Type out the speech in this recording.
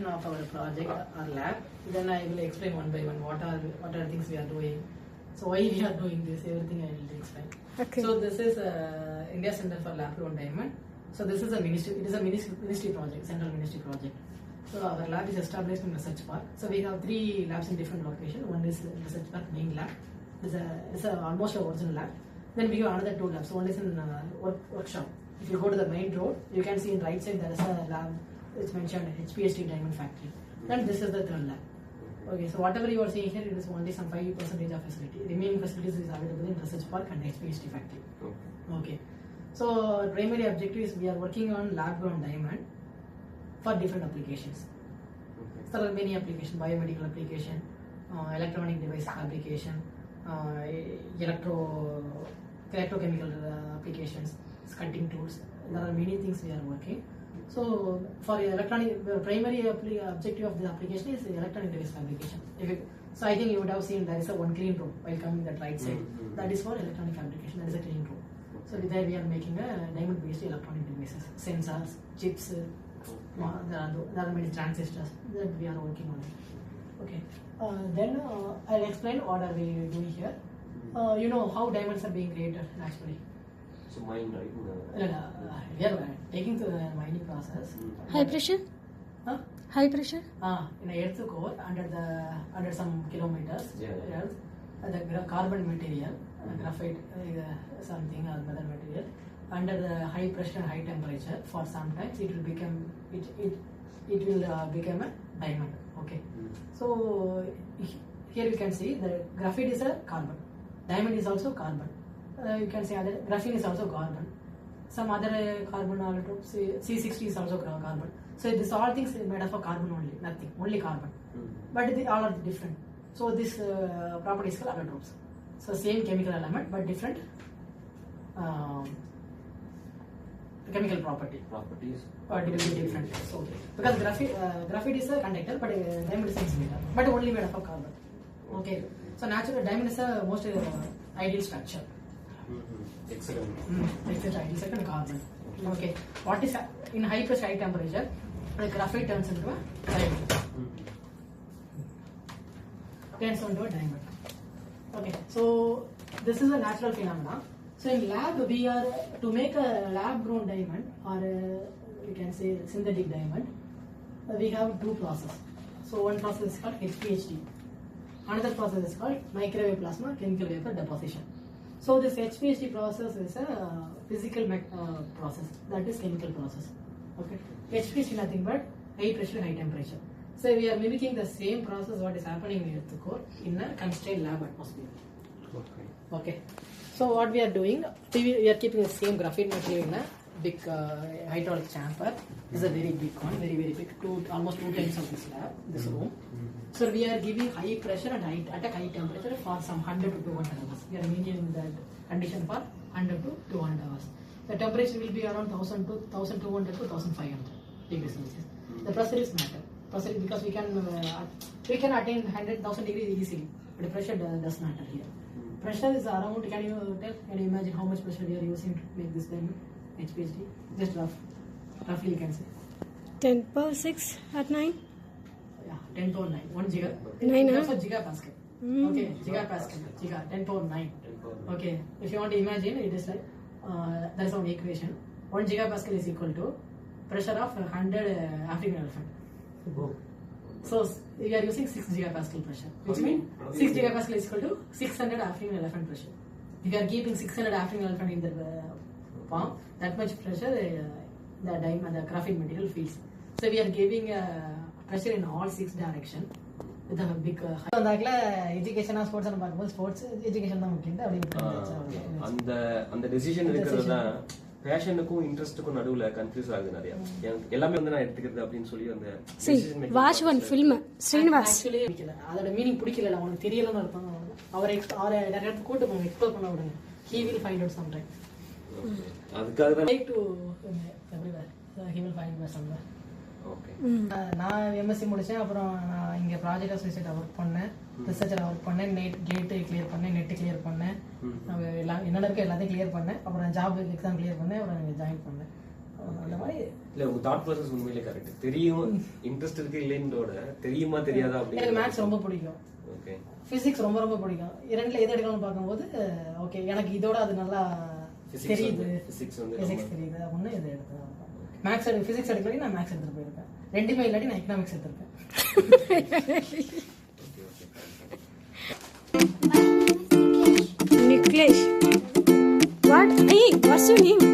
introduction of our project or lab. Then I will explain one by one what are things we are doing. So why we are doing this, everything I will explain. Okay. So this is India Center for Lab-Grown Diamond. So this is a ministry. It is a ministry project, central ministry project. So our lab is established in Research Park. So we have 3 labs in different locations. One is Research Park main lab. It's almost a original lab. Then we have another 2 labs. So one is in workshop. If you go to the main road, you can see in right side there is a lab. It's mentioned HPST Diamond Factory. Then this is the 3rd lab. Okay, so whatever you are seeing here, it is only some 5% of facility. Remaining facilities is available in Research Park and HPST Factory. Okay. So primary objective is we are working on lab-grown diamond for different applications. So there are many applications: biomedical application, electronic device fabrication, electrochemical applications, cutting tools. There are many things we are working. So for electronic, primary objective of the application is electronic device fabrication. So I think you would have seen there is a one clean room while coming that right side. That is for electronic fabrication. That is a clean room. So there we are making a diamond-based electronic devices, sensors, chips. There are many transistors that we are working on it. Okay. Then I'll explain what are we doing here. You know how diamonds are being created naturally. So mine, right? We are taking the mining process. High pressure? Huh? High pressure? In a earth core under some kilometers. Yeah. The carbon material, graphite, something or other material, under the high pressure and high temperature, for sometimes it will become become a diamond. Okay. So here you can see the graphite is a carbon, diamond is also carbon. You can say other graphene is also carbon. Some other carbon allotropes, C60 is also carbon. So this all things are made of a carbon only, nothing, only carbon. But they all are different. So this property is called allotropes. So same chemical element but different chemical properties are different. So because graphite is a conductor, but diamond is a insulator, but only made of a carbon. Okay. So naturally diamond is a most ideal structure. Excellent. Ideal second carbon. Okay. What is in high pressure, high temperature, the graphite turns into a diamond. Turns into a diamond. Okay. So this is a natural phenomena. So in lab, we are to make a lab-grown diamond, or you can say synthetic diamond. We have 2 processes. So one process is called HPHD. Another process is called microwave plasma chemical vapor deposition. So this HPHD process is a physical process, that is chemical process. Okay. HPHD is nothing but high pressure, high temperature. So we are mimicking the same process what is happening in the core in a constrained lab atmosphere. Okay. So what we are doing, we are keeping the same graphite material in a big hydraulic chamber. This is a very big one, very big, almost 2 times of this lab, this room. So we are giving high pressure and at a high temperature for some 100 to 200 hours. We are maintaining that condition for 100 to 200 hours. The temperature will be around 1200 to 1500 degrees Celsius. The pressure is matter. Pressure, because we can attain 100,000 degrees easily, but the pressure does matter here. Pressure is around, can you imagine how much pressure we are using to make this diamond HPHD? Just roughly you can say. 10 power 6 at 9? Yeah, 10 power 9. 1 giga. 9, that's a gigapascal. Okay, gigapascal. 10 power 9. Okay, if you want to imagine, it is like, there is one equation. 1 gigapascal is equal to pressure of 100 African elephant. So we are using 6 gigapascal pressure, which means 6 gigapascal is equal to 600 African elephant pressure. If you are keeping 600 African elephant in the palm, that much pressure the graphite material feels. So we are giving pressure in all 6 directions with a big education or sports and sports education அந்த decision எடுக்கிறதுனா பேஷனுக்கும் இன்ட்ரெஸ்ட்டுக்கும் நடுவுல confuse ஆகுது நிறைய. எல்லாமே வந்து நான் எடுத்துக்கிறது அப்படின்னு சொல்லி அந்த watch one film Srinivas actually அதோட மீனிங் பிடிக்கல, அவனுக்கு தெரியலன்னு அர்த்தம். அவரை நிறைய இடத்துக்கு கூட்டு போங்க, எக்ஸ்ப்ளோர் பண்ண விடுங்க. He will find out sometime. அதுக்காக தான் like to everywhere. So he will find out somewhere. Okay. நான் எம்எஸ்சி முடிச்சேன். அப்புறம் நான் இங்கே ப்ராஜெக்ட் அசோசியேட் ஒர்க் பண்ணேன், ரிசர்ச்சர் ஒர்க் பண்ணேன், கேட்டு கிளியர் பண்ணேன், நெட்டு கிளியர் பண்ணேன், எல்லாம் என்னென்ன இருக்கோ எல்லாத்தையும் கிளியர் பண்ணேன். அப்புறம் ஜாப் எக்ஸாம் கிளியர் பண்ணேன், அப்புறம் இங்கே ஜாயின் பண்ணேன். அந்த மாதிரி இல்ல உங்க தாட் ப்ராசஸ் உண்மையிலே கரெக்ட். தெரியும் இன்ட்ரெஸ்ட் இருக்கு இல்லைன்றோட தெரியுமா தெரியாதா எனக்கு அப்படின்னு. மேத்ஸ் ரொம்ப பிடிக்கும். ஓகே. பிசிக்ஸ் ரொம்ப ரொம்ப பிடிக்கும். இரண்டுல எது எடுக்கணும்னு பார்க்கும்போது ஓகே எனக்கு இதோட அது நல்லா தெரியுது. பிசிக்ஸ் வந்து பிசிக்ஸ் தெரியுது அப்படின்னு இது எடுத்தேன். மேத்ஸ் பிசிக்ஸ் எடுக்கலடி நான் மேத்ஸ் எடுத்துட்டு போயிருப்பேன். ரெண்டுமே இல்லாட்டி நான் economics எடுத்திருப்பேன். Niklesh. What? Hey, what's your name?